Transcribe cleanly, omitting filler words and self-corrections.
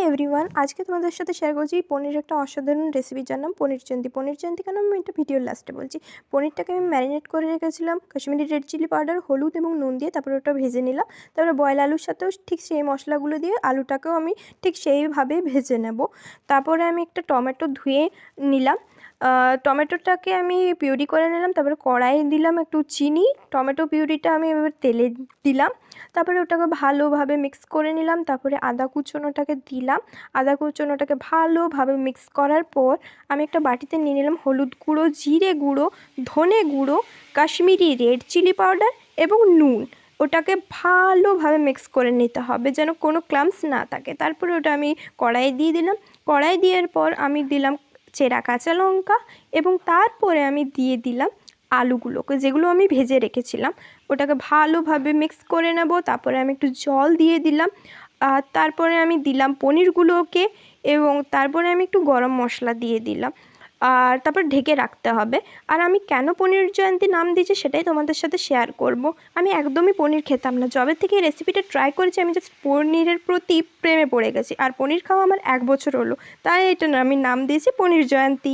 Everyone, আজকে তোমাদের সাথে শেয়ার করছি পনিরের একটা অসাধারণ রেসিপি, যার নাম পনির চন্তি। পনির চন্তি কেন আমি এটা ভিডিওর লাস্টে বলছি। পনিরটাকে আমি ম্যারিনেট করে রেখেছিলাম কাশ্মীরি রেড চিলি পাউডার, হলুদ এবং নুন দিয়ে। তারপরে ওটা ভেজে নিলাম। তারপরে বয়েল আলুর সাথেও ঠিক সেই মশলাগুলো দিয়ে আলুটাকেও আমি ঠিক সেইভাবে ভেজে নেব। তারপরে আমি একটা টমেটো ধুয়ে নিলাম। টমেটোটাকে আমি পিউরি করে নিলাম। তারপরে কড়াইয়ে দিলাম একটু চিনি। টমেটো পিউরিটা আমি এবার তেলে দিলাম। তারপরে ওটাকে ভালোভাবে মিক্স করে নিলাম। তারপরে আদা কুচোনোটাকে দিলাম। আদা কুচোনোটাকে ভালোভাবে মিক্স করার পর আমি একটা বাটিতে নিয়ে নিলাম হলুদ গুঁড়ো, জিরে গুঁড়ো, ধনে গুঁড়ো, কাশ্মীরি রেড চিলি পাউডার এবং নুন। ওটাকে ভালোভাবে মিক্স করে নিতে হবে যেন কোনো ক্লাম্পস না থাকে। তারপরে ওটা আমি কড়াইয়ে দিয়ে দিলাম। কড়াই দেওয়ার পর আমি দিলাম চেরা কাঁচা লঙ্কা এবং তারপরে আমি দিয়ে দিলাম আলুগুলোকে, যেগুলো আমি ভেজে রেখেছিলাম। ওটাকে ভালোভাবে মিক্স করে নেব। তারপরে আমি একটু জল দিয়ে দিলাম। তারপরে আমি দিলাম পনিরগুলোকে এবং তারপরে আমি একটু গরম মশলা দিয়ে দিলাম। আর তারপর ঢেকে রাখতে হবে। আর আমি কেন পনির জয়ন্তী নাম দিয়েছি সেটাই তোমাদের সাথে শেয়ার করব। আমি একদমই পনির খেতাম না, যবে থেকে এই রেসিপিটা ট্রাই করেছি আমি জাস্ট পনিরের প্রতি প্রেমে পড়ে গেছি। আর পনির খাওয়া আমার 1 বছর হলো, তাই এটা আমি নাম দিয়েছি পনির জয়ন্তী।